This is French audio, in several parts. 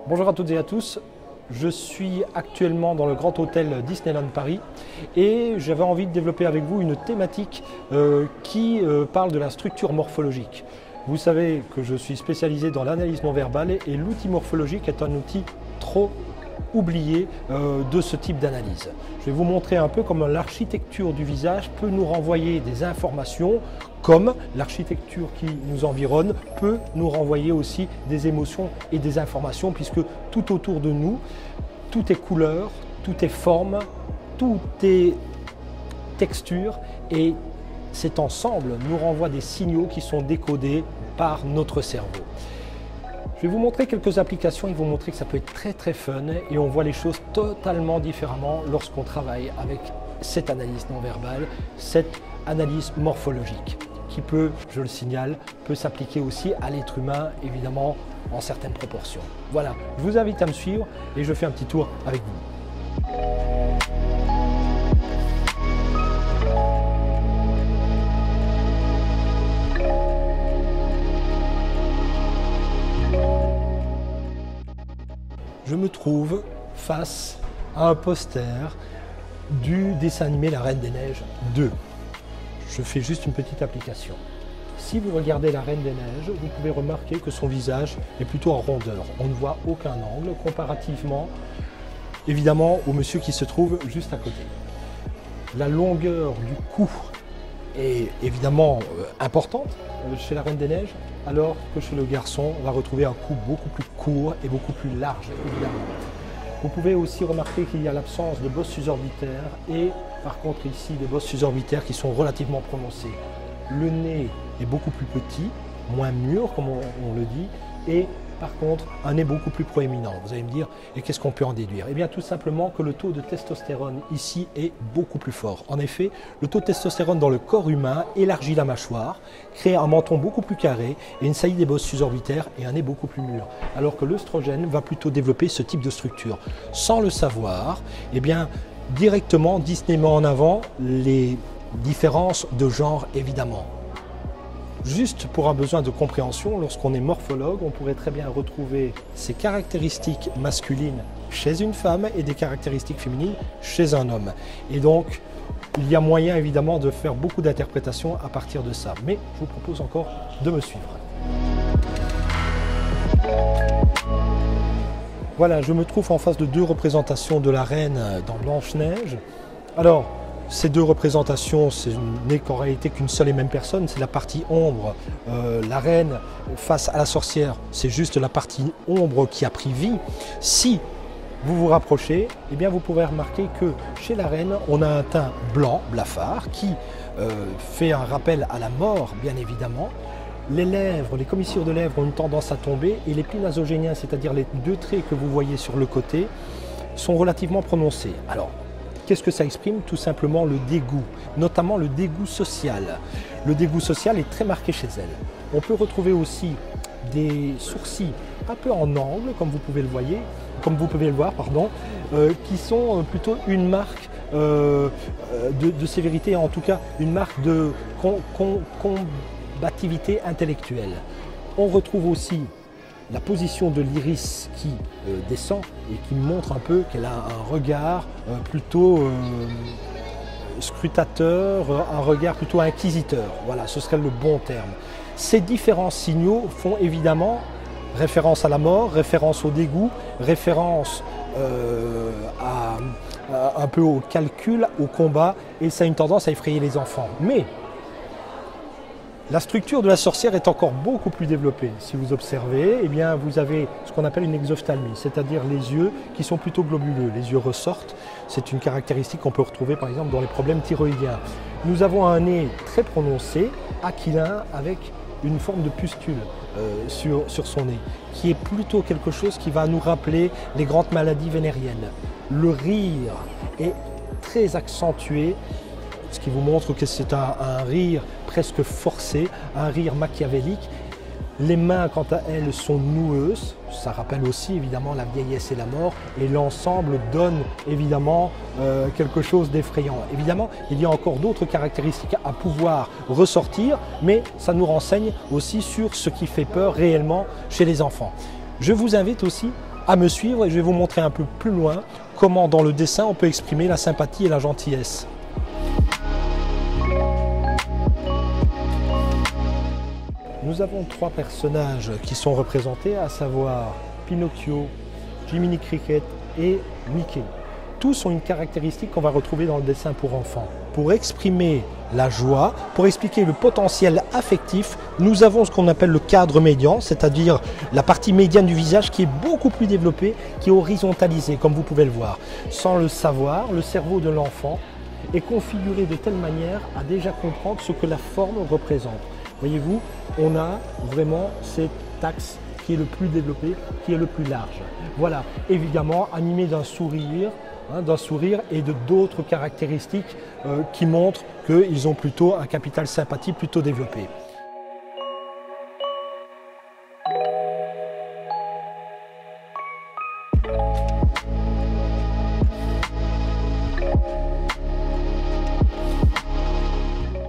Bonjour à toutes et à tous, je suis actuellement dans le Grand Hôtel Disneyland Paris et j'avais envie de développer avec vous une thématique qui parle de la structure morphologique. Vous savez que je suis spécialisé dans l'analyse non verbale et l'outil morphologique est un outil trop oublié de ce type d'analyse. Je vais vous montrer un peu comment l'architecture du visage peut nous renvoyer des informations, comme l'architecture qui nous environne peut nous renvoyer aussi des émotions et des informations, puisque tout autour de nous, tout est couleur, tout est forme, tout est texture, et cet ensemble nous renvoie des signaux qui sont décodés par notre cerveau. Je vais vous montrer quelques applications et vous montrer que ça peut être très fun et on voit les choses totalement différemment lorsqu'on travaille avec cette analyse non verbale, cette analyse morphologique qui peut, je le signale, peut s'appliquer aussi à l'être humain, évidemment en certaines proportions. Voilà, je vous invite à me suivre et je fais un petit tour avec vous. Je me trouve face à un poster du dessin animé La Reine des Neiges 2. Je fais juste une petite application. Si vous regardez La Reine des Neiges, vous pouvez remarquer que son visage est plutôt en rondeur. On ne voit aucun angle comparativement, évidemment, au monsieur qui se trouve juste à côté. La longueur du cou est évidemment importante chez La Reine des Neiges, alors que chez le garçon, on va retrouver un cou beaucoup plus court et beaucoup plus large, évidemment. Vous pouvez aussi remarquer qu'il y a l'absence de bosses suborbitaires et par contre ici des bosses suborbitaires qui sont relativement prononcées. Le nez est beaucoup plus petit, moins mûr comme on le dit, et par contre un nez beaucoup plus proéminent. Vous allez me dire, et qu'est-ce qu'on peut en déduire? Eh bien tout simplement que le taux de testostérone ici est beaucoup plus fort. En effet, le taux de testostérone dans le corps humain élargit la mâchoire, crée un menton beaucoup plus carré et une saillie des bosses suborbitaires et un nez beaucoup plus mûr. Alors que l'œstrogène va plutôt développer ce type de structure. Sans le savoir, eh bien directement Disney met en avant les différences de genre évidemment. Juste pour un besoin de compréhension, lorsqu'on est morphologue, on pourrait très bien retrouver ces caractéristiques masculines chez une femme et des caractéristiques féminines chez un homme. Et donc, il y a moyen évidemment de faire beaucoup d'interprétations à partir de ça. Mais je vous propose encore de me suivre. Voilà, je me trouve en face de deux représentations de la reine dans Blanche-Neige. Alors, ces deux représentations, ce n'est qu'en réalité qu'une seule et même personne, c'est la partie ombre. La reine face à la sorcière, c'est juste la partie ombre qui a pris vie. Si vous vous rapprochez, eh bien vous pourrez remarquer que chez la reine, on a un teint blanc, blafard, qui fait un rappel à la mort, bien évidemment. Les lèvres, les commissures de lèvres ont une tendance à tomber et les plis nasogéniens, c'est-à-dire les deux traits que vous voyez sur le côté, sont relativement prononcés. Alors, qu'est-ce que ça exprime? Tout simplement le dégoût, notamment le dégoût social. Le dégoût social est très marqué chez elle. On peut retrouver aussi des sourcils un peu en angle, comme vous pouvez le voir, qui sont plutôt une marque de sévérité, en tout cas une marque de combativité intellectuelle. On retrouve aussi la position de l'iris qui descend et qui montre un peu qu'elle a un regard plutôt scrutateur, un regard plutôt inquisiteur. Voilà, ce serait le bon terme. Ces différents signaux font évidemment référence à la mort, référence au dégoût, référence un peu au calcul, au combat, et ça a une tendance à effrayer les enfants. Mais la structure de la sorcière est encore beaucoup plus développée. Si vous observez, eh bien, vous avez ce qu'on appelle une exophthalmie, c'est-à-dire les yeux qui sont plutôt globuleux. Les yeux ressortent. C'est une caractéristique qu'on peut retrouver par exemple dans les problèmes thyroïdiens. Nous avons un nez très prononcé, aquilin, avec une forme de pustule sur son nez, qui est plutôt quelque chose qui va nous rappeler les grandes maladies vénériennes. Le rire est très accentué, ce qui vous montre que c'est un rire presque forcé, un rire machiavélique. Les mains, quant à elles, sont noueuses, ça rappelle aussi évidemment la vieillesse et la mort, et l'ensemble donne évidemment quelque chose d'effrayant. Évidemment, il y a encore d'autres caractéristiques à pouvoir ressortir, mais ça nous renseigne aussi sur ce qui fait peur réellement chez les enfants. Je vous invite aussi à me suivre et je vais vous montrer un peu plus loin comment dans le dessin on peut exprimer la sympathie et la gentillesse. Nous avons 3 personnages qui sont représentés, à savoir Pinocchio, Jiminy Cricket et Mickey. Tous ont une caractéristique qu'on va retrouver dans le dessin pour enfants. Pour exprimer la joie, pour expliquer le potentiel affectif, nous avons ce qu'on appelle le cadre médian, c'est-à-dire la partie médiane du visage qui est beaucoup plus développée, qui est horizontalisée, comme vous pouvez le voir. Sans le savoir, le cerveau de l'enfant est configuré de telle manière à déjà comprendre ce que la forme représente. Voyez-vous, on a vraiment cet axe qui est le plus développé, qui est le plus large. Voilà, évidemment animé d'un sourire et de d'autres caractéristiques qui montrent qu'ils ont plutôt un capital sympathie plutôt développé.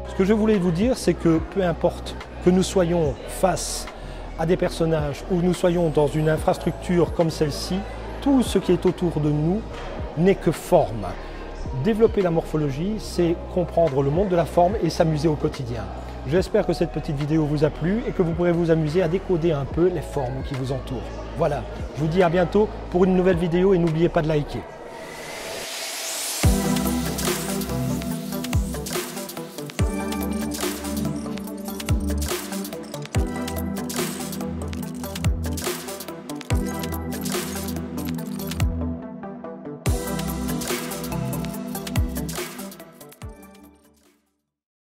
Ce que je voulais vous dire, c'est que peu importe que nous soyons face à des personnages ou nous soyons dans une infrastructure comme celle-ci, tout ce qui est autour de nous n'est que forme. Développer la morphologie, c'est comprendre le monde de la forme et s'amuser au quotidien. J'espère que cette petite vidéo vous a plu et que vous pourrez vous amuser à décoder un peu les formes qui vous entourent. Voilà, je vous dis à bientôt pour une nouvelle vidéo et n'oubliez pas de liker.